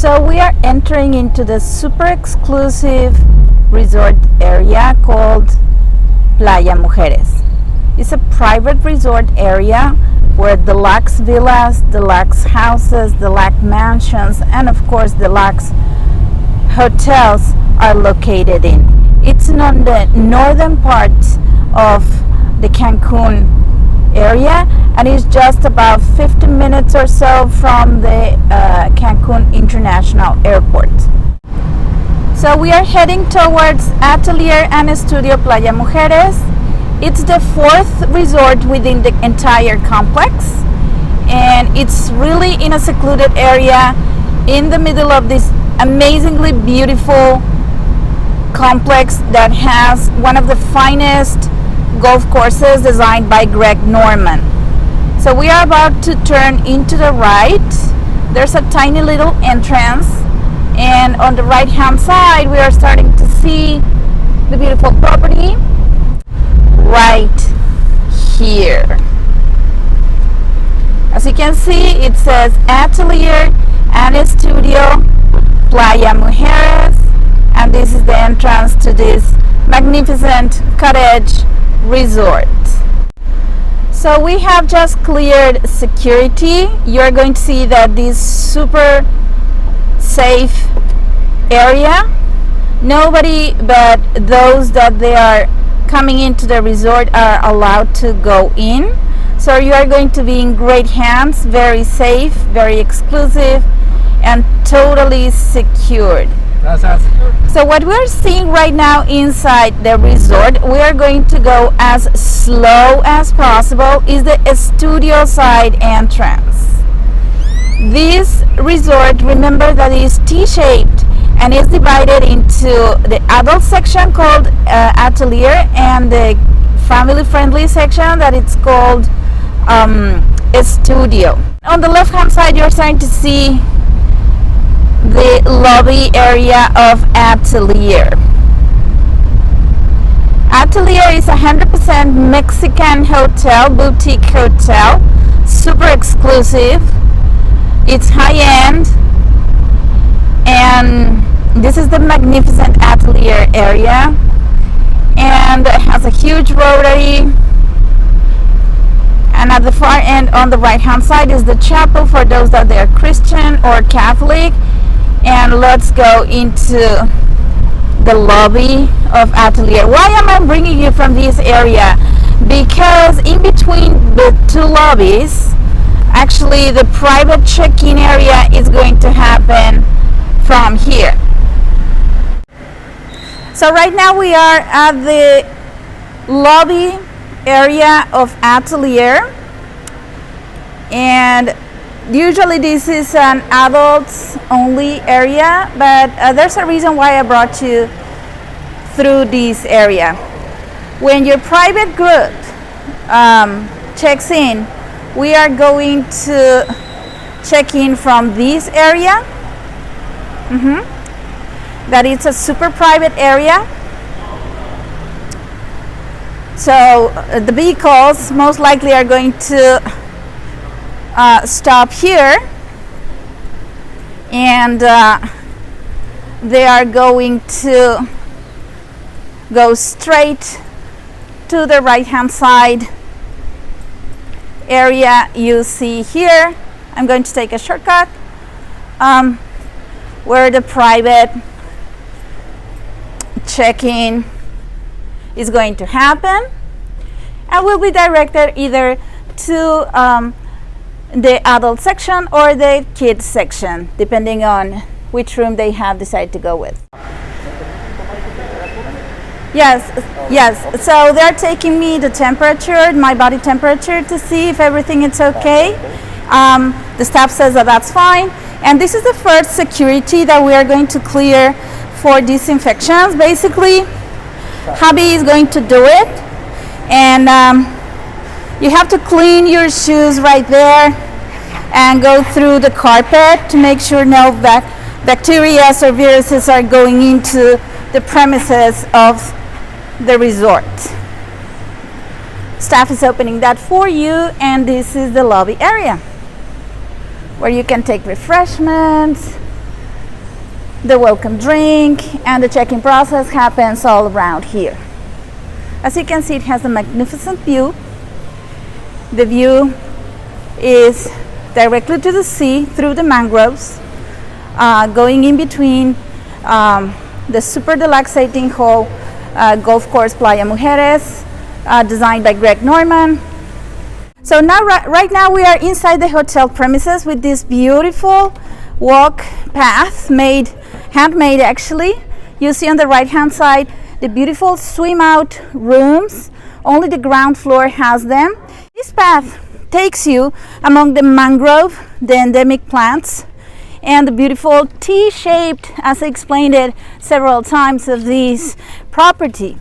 So we are entering into the super exclusive resort area called Playa Mujeres. It's a private resort area where deluxe villas, deluxe houses, deluxe mansions, and of course deluxe hotels are located in. It's on the northern part of the Cancun area, and it's just about 50 minutes or so from the Cancun International Airport. So we are heading towards Atelier and Studio Playa Mujeres. It's the fourth resort within the entire complex, and it's really in a secluded area in the middle of this amazingly beautiful complex that has one of the finest golf courses designed by Greg Norman. So we are about to turn into the right. There's a tiny little entrance, and on the right hand side we are starting to see the beautiful property right here. As you can see, it says Atelier and Studio Playa Mujeres, and this is the entrance to this magnificent cottage resort. So we have just cleared security. You're going to see that this super safe area, nobody but those that they are coming into the resort are allowed to go in. So you are going to be in great hands, very safe, very exclusive, and totally secured. So what we're seeing right now inside the resort, we are going to go as slow as possible, is the studio side entrance. This resort, remember that is T-shaped and is divided into the adult section called Atelier and the family-friendly section that it's called Studio. On the left-hand side, you're starting to see the lobby area of Atelier. Atelier is 100% Mexican hotel, boutique hotel, super exclusive. It's high-end, and this is the magnificent Atelier area, and it has a huge rotary, and at the far end on the right-hand side is the chapel for those that they are Christian or Catholic. And let's go into the lobby of Atelier. Why am I bringing you from this area? Because in between the two lobbies, actually the private check-in area is going to happen from here. So right now we are at the lobby area of Atelier, and usually this is an adults only area, but there's a reason why I brought you through this area. When your private group checks in, we are going to check in from this area. That it's a super private area. So the vehicles most likely are going to stop here, and they are going to go straight to the right hand side area you see here. I'm going to take a shortcut where the private check-in is going to happen, and will be directed either to the adult section or the kids section, depending on which room they have decided to go with. Yes. So they're taking me the temperature, my body temperature, to see if everything is okay. The staff says that that's fine. And this is the first security that we are going to clear for disinfections. Basically, hubby is going to do it, and you have to clean your shoes right there and go through the carpet to make sure no bacteria or viruses are going into the premises of the resort. Staff is opening that for you, and this is the lobby area where you can take refreshments, The welcome drink and the check-in process happens all around here. As you can see, it has a magnificent view. The view is directly to the sea through the mangroves, going in between the super deluxating whole golf course Playa Mujeres, designed by Greg Norman. So now, right now we are inside the hotel premises with this beautiful walk path handmade actually. You see on the right hand side the beautiful swim out rooms. Only the ground floor has them. This path takes you among the mangrove, the endemic plants, and the beautiful T-shaped, as I explained it several times, of this property.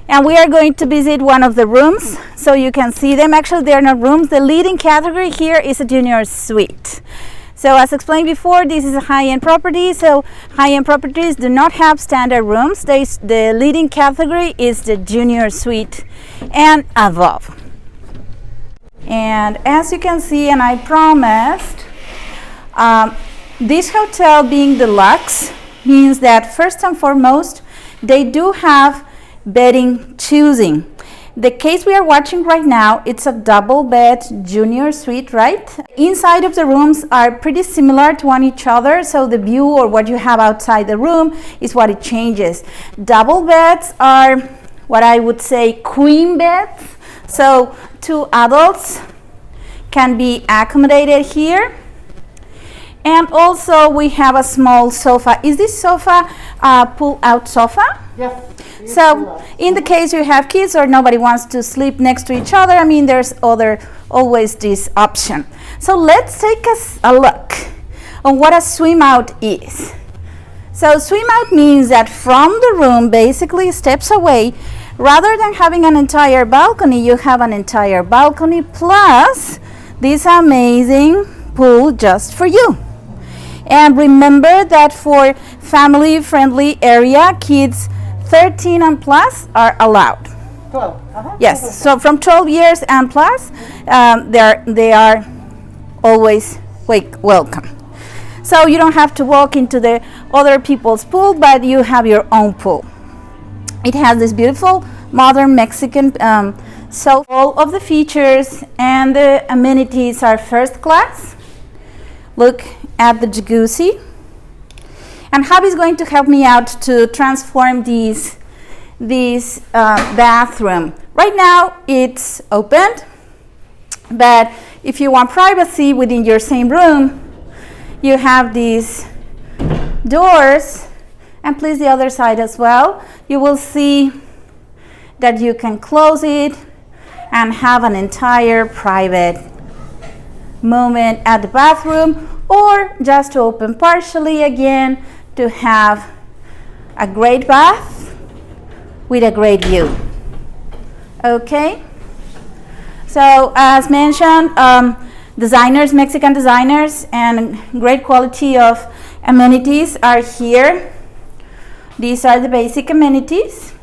And we are going to visit one of the rooms so you can see them. Actually, they are not rooms. The leading category here is a junior suite. So as explained before, this is a high-end property. So high-end properties do not have standard rooms. The leading category is the junior suite and above. And as you can see, and I promised, this hotel being deluxe means that first and foremost, they do have bedding choosing. The case we are watching right now, it's a double bed junior suite, right? Inside of the rooms are pretty similar to one each other, so the view or what you have outside the room is what it changes. Double beds are what I would say queen beds, so 2 adults can be accommodated here. And also we have a small sofa. Is this sofa a pull-out sofa? Yes. So in the case you have kids or nobody wants to sleep next to each other, I mean, there's always this option. So let's take a look on what a swim out is. So swim out means that from the room, basically steps away, rather than having an entire balcony, you have an entire balcony plus this amazing pool just for you. And remember that for family-friendly area, kids 13 and plus are allowed. 12. Yes, so from 12 years and plus, they are always welcome. So you don't have to walk into the other people's pool, but you have your own pool. It has this beautiful modern Mexican, so all of the features and the amenities are first class. Look at the jacuzzi. And Javi is going to help me out to transform this bathroom. Right now it's opened, but if you want privacy within your same room, you have these doors, and please the other side as well. You will see that you can close it and have an entire private moment at the bathroom, or just to open partially again to have a great bath with a great view. Okay, so as mentioned, designers, Mexican designers, and great quality of amenities are here. These are the basic amenities.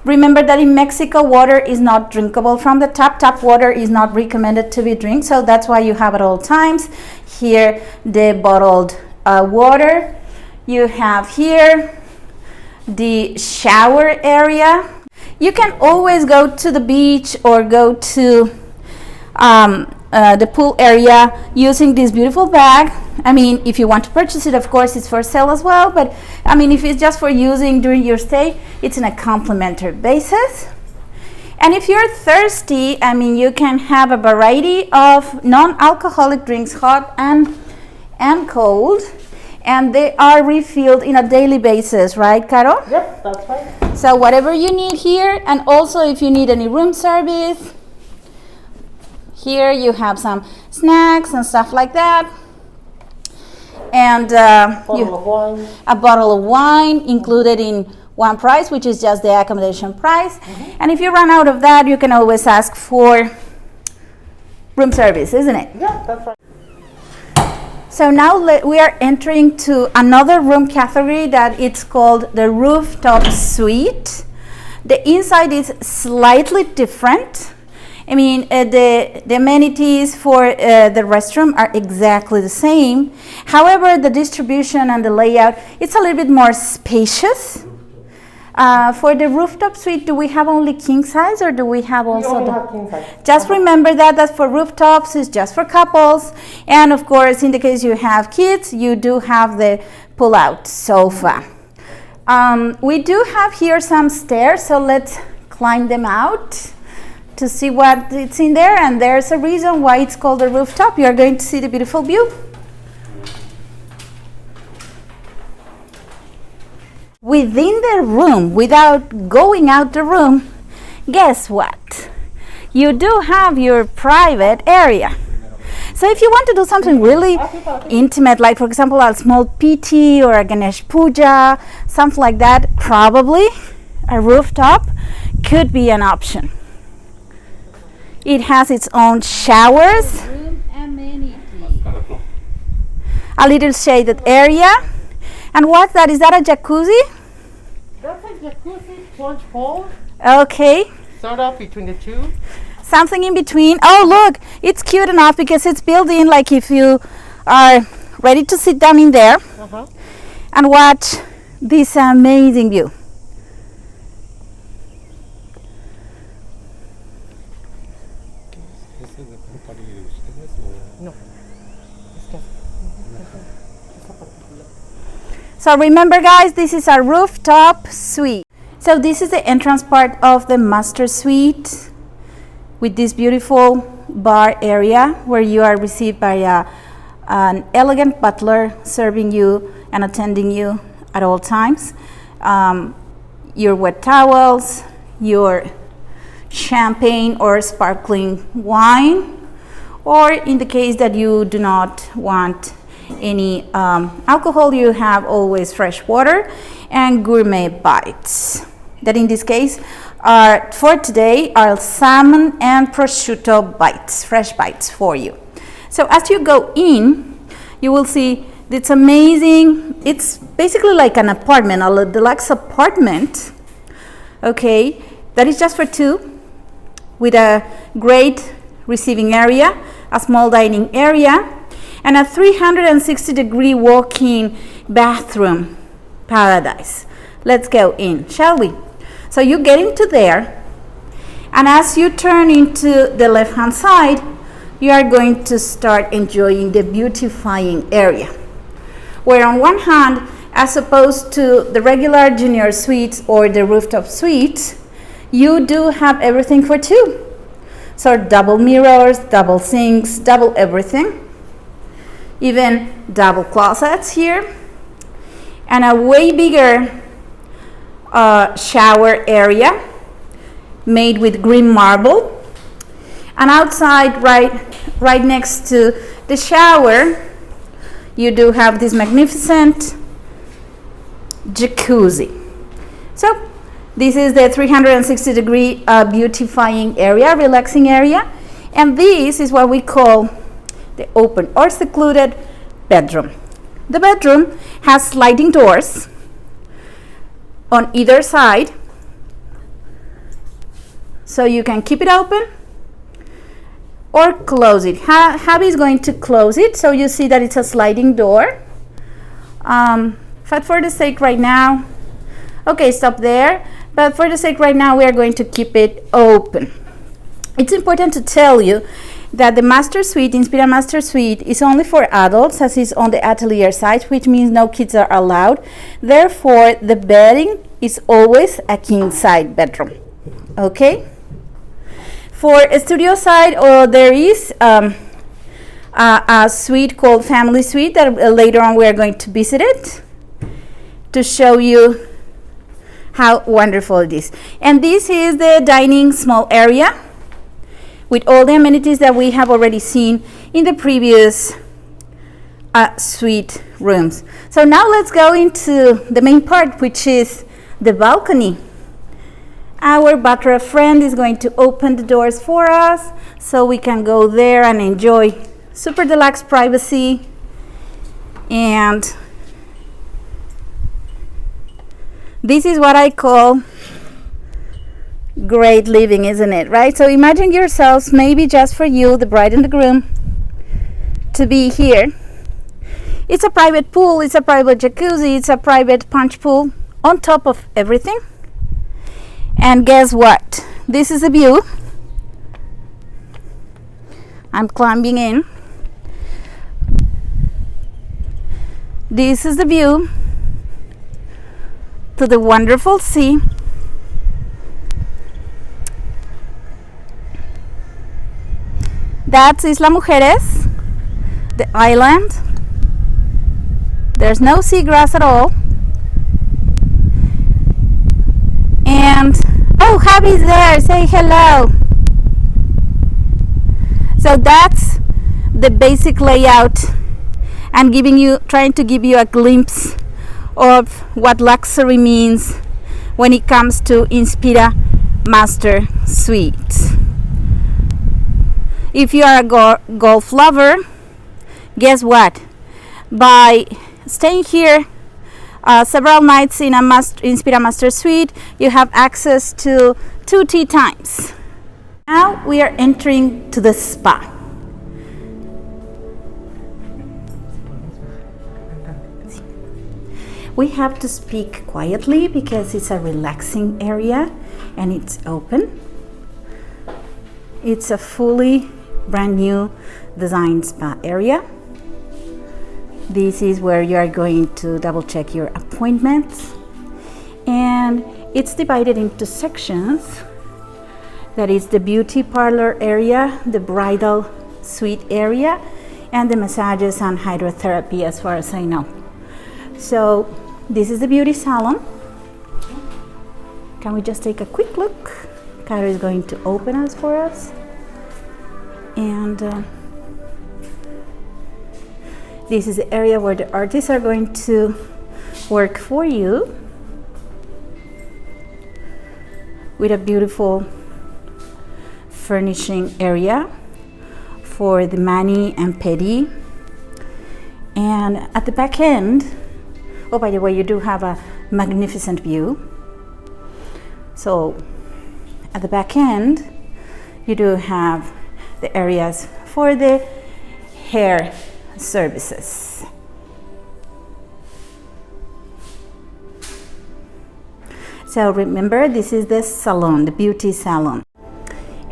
Remember that in Mexico, water is not drinkable from the tap. Tap water is not recommended to be drank, so that's why you have at all times here the bottled water. You have here the shower area. You can always go to the beach or go to the pool area using this beautiful bag. I mean, if you want to purchase it, of course, it's for sale as well. But I mean, if it's just for using during your stay, it's on a complimentary basis. And if you're thirsty, I mean, you can have a variety of non-alcoholic drinks, hot and cold. And they are refilled in a daily basis, right, Caro? Yep, that's right. So whatever you need here, and also if you need any room service, here you have some snacks and stuff like that. And a bottle of wine included in one price, which is just the accommodation price. And if you run out of that, you can always ask for room service, isn't it? Yeah, that's right. So now we are entering to another room category that it's called the Rooftop Suite. The inside is slightly different, I mean, the amenities for the restroom are exactly the same. However, the distribution and the layout, it's a little bit more spacious. For the rooftop suite, do we have only king size or do we have also? We only have king size. Just remember that for rooftops is just for couples. And of course, in the case you have kids, you do have the pull-out sofa. We do have here some stairs, so let's climb them out to see what it's in there. And there's a reason why it's called a rooftop. You're going to see the beautiful view. Within the room, without going out the room, guess what? You do have your private area. So if you want to do something really intimate, like for example a small PT or a Ganesh Puja, something like that, probably a rooftop could be an option. It has its own showers, Room amenity. a little shaded area. And what's that? Is that a jacuzzi? That's a jacuzzi plunge pool. Okay. Sort of between the two. Something in between. Oh, look, it's cute enough because it's built in, like if you are ready to sit down in there and watch this amazing view. No. So remember guys, this is our rooftop suite. So this is the entrance part of the master suite with this beautiful bar area where you are received by an elegant butler serving you and attending you at all times. Your wet towels, your champagne or sparkling wine, or in the case that you do not want any alcohol, you have always fresh water and gourmet bites. That in this case are for today are salmon and prosciutto bites, fresh bites for you. So as you go in, you will see it's amazing. It's basically like an apartment, a deluxe apartment, okay, that is just for two, with a great receiving area, a small dining area, and a 360-degree walk-in bathroom paradise. Let's go in, shall we? So you get into there, and as you turn into the left-hand side, you are going to start enjoying the beautifying area, where on one hand, as opposed to the regular junior suites or the rooftop suites, you do have everything for two. So double mirrors, double sinks, double everything. Even double closets here, and a way bigger shower area made with green marble. And outside, right next to the shower, you do have this magnificent jacuzzi. So this is the 360-degree beautifying area, relaxing area, and this is what we call the open or secluded bedroom. The bedroom has sliding doors on either side, so you can keep it open or close it. Hubby is going to close it, so you see that it's a sliding door. But for the sake right now, okay, stop there. But for the sake right now, we are going to keep it open. It's important to tell you that the master suite, Inspira Master Suite, is only for adults, as is on the Atelier side, which means no kids are allowed. Therefore, the bedding is always a king side bedroom. Okay? For a studio side, there is a suite called Family Suite that later on we are going to visit it to show you how wonderful it is. And this is the dining small area with all the amenities that we have already seen in the previous suite rooms. So now let's go into the main part, which is the balcony. Our butler friend is going to open the doors for us so we can go there and enjoy super deluxe privacy. And this is what I call Great living, isn't it? Right? So imagine yourselves, maybe just for you, the bride and the groom, to be here. It's a private pool, it's a private jacuzzi, it's a private punch pool on top of everything. And guess what? This is the view. I'm climbing in. This is the view to the wonderful sea. That's Isla Mujeres, the island. There's no seagrass at all. And oh, Javi's there, say hello. So that's the basic layout, and trying to give you a glimpse of what luxury means when it comes to Inspira Master Suite. If you are a golf lover, guess what? By staying here several nights in a Inspira Master Suite, you have access to 2 tea times. Now we are entering to the spa. We have to speak quietly because it's a relaxing area and it's open. It's a fully brand new design spa area. This is where you are going to double check your appointments, and it's divided into sections. That is the beauty parlor area, the bridal suite area, and the massages and hydrotherapy, as far as I know. So this is the beauty salon. Can we just take a quick look? Caro is going to open us for us. And this is the area where the artists are going to work for you with a beautiful furnishing area for the mani and pedi. And at the back end, oh, by the way, you do have a magnificent view. So at the back end, you do have the areas for the hair services. So remember, this is the salon, the beauty salon.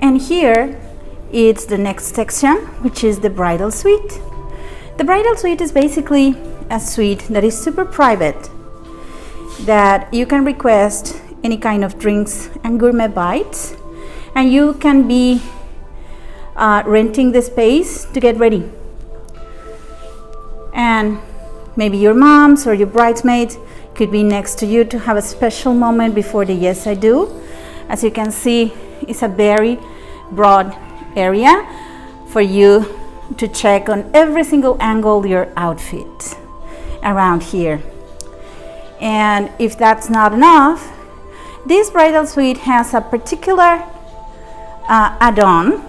And here it's the next section, which is the bridal suite. The bridal suite is basically a suite that is super private, that you can request any kind of drinks and gourmet bites, and you can be renting the space to get ready. And maybe your moms or your bridesmaids could be next to you to have a special moment before the yes I do. As you can see, it's a very broad area for you to check on every single angle your outfit around here. And if that's not enough, this bridal suite has a particular add-on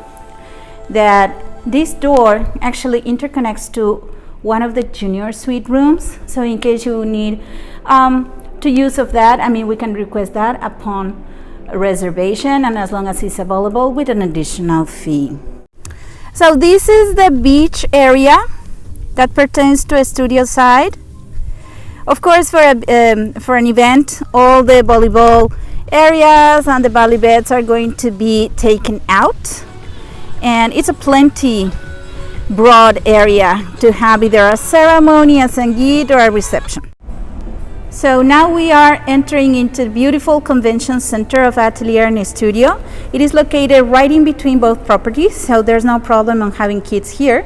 that this door actually interconnects to one of the junior suite rooms. So in case you need to use of that, I mean, we can request that upon reservation, and as long as it's available with an additional fee. So this is the beach area that pertains to a studio side. Of course, for an event, all the volleyball areas and the valley beds are going to be taken out, and it's a plenty broad area to have either a ceremony, a sangeet, or a reception. So now we are entering into the beautiful convention center of Atelier and Studio. It is located right in between both properties, so there's no problem on having kids here.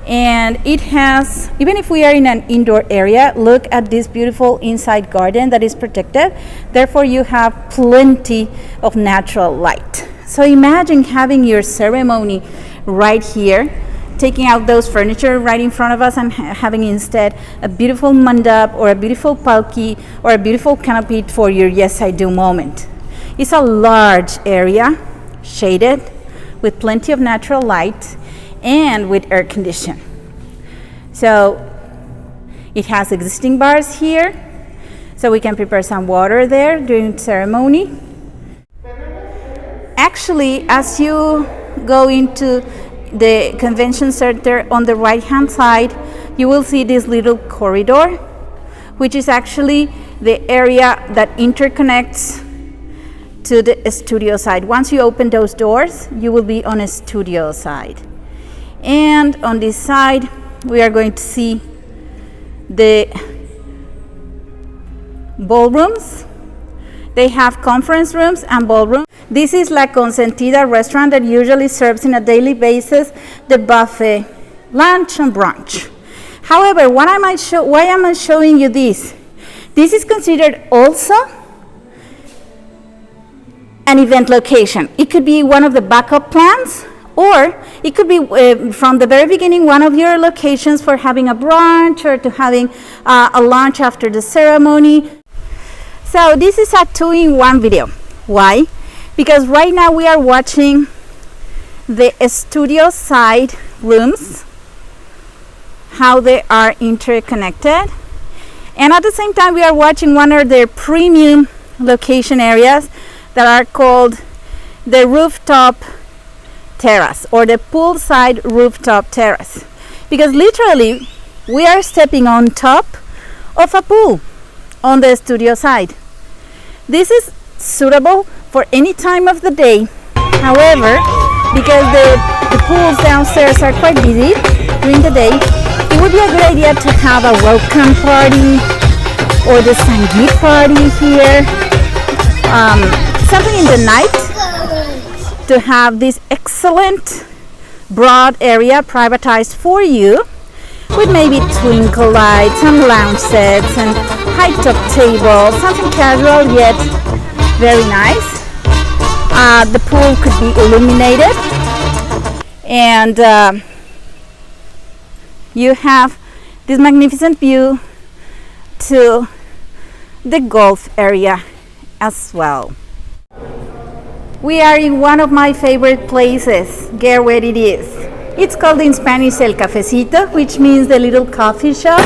And it has, even if we are in an indoor area, look at this beautiful inside garden that is protected. Therefore, you have plenty of natural light. So imagine having your ceremony right here, taking out those furniture right in front of us and having instead a beautiful mandap or a beautiful palki or a beautiful canopy for your yes I do moment. It's a large area, shaded, with plenty of natural light and with air condition. So it has existing bars here, so we can prepare some water there during ceremony. actually, as you go into the convention center on the right hand side, you will see this little corridor, which is actually the area that interconnects to the studio side. Once you open those doors, you will be on a studio side. And on this side, we are going to see the ballrooms. They have conference rooms and ballrooms. This is La Consentida restaurant that usually serves on a daily basis the buffet lunch and brunch. However, why am I showing you this? This is considered also an event location. It could be one of the backup plans, or it could be from the very beginning one of your locations for having a brunch or to having a lunch after the ceremony. So this is a 2-in-1 video. Why? Because right now we are watching the studio side rooms, how they are interconnected, and at the same time we are watching one of their premium location areas that are called the rooftop terrace or the poolside rooftop terrace, because literally we are stepping on top of a pool on the studio side. This is suitable for any time of the day. However, because the pools downstairs are quite busy during the day, it would be a good idea to have a welcome party or the Sangeet party here. Something in the night to have this excellent broad area privatized for you, with maybe twinkle lights and lounge sets and high top tables, something casual yet very nice. The pool could be illuminated, and you have this magnificent view to the golf area as well. We are in one of my favorite places. Guess where it is. It's called in Spanish El Cafecito, which means the little coffee shop,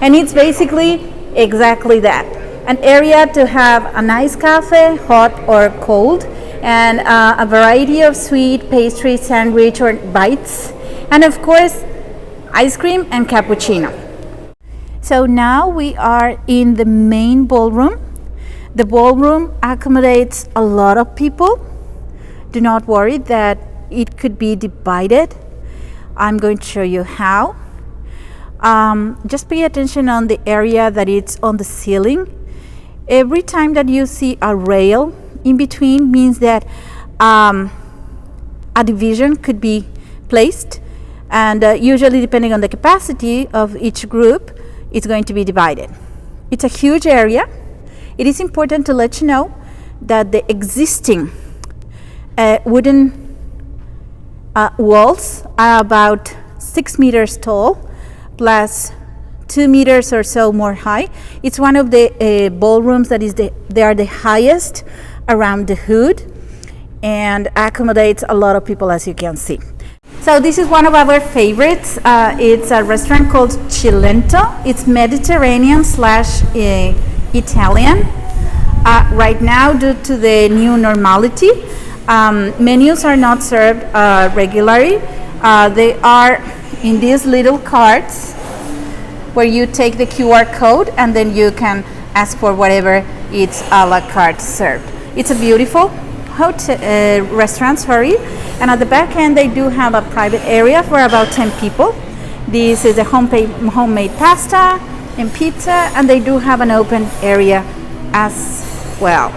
and it's basically exactly that. An area to have a nice cafe, hot or cold, and a variety of sweet pastry, sandwich or bites, and of course ice cream and cappuccino. So now we are in the main ballroom. The ballroom accommodates a lot of people. Do not worry that it could be divided. I'm going to show you how. Just pay attention on the area that it's on the ceiling. Every time that you see a rail in between means that a division could be placed, and usually depending on the capacity of each group, it's going to be divided. It's a huge area. It is important to let you know that the existing wooden walls are about 6 meters tall, plus 2 meters or so more high. It's one of the ballrooms that is they are the highest around the hood, and accommodates a lot of people, as you can see. So this is one of our favorites. It's a restaurant called Cilento. It's Mediterranean / Italian. Right now, due to the new normality, menus are not served regularly. They are in these little carts where you take the QR code and then you can ask for whatever it's a la carte served. It's a beautiful restaurant, and at the back end they do have a private area for about 10 people. This is a homemade pasta and pizza, and they do have an open area as well.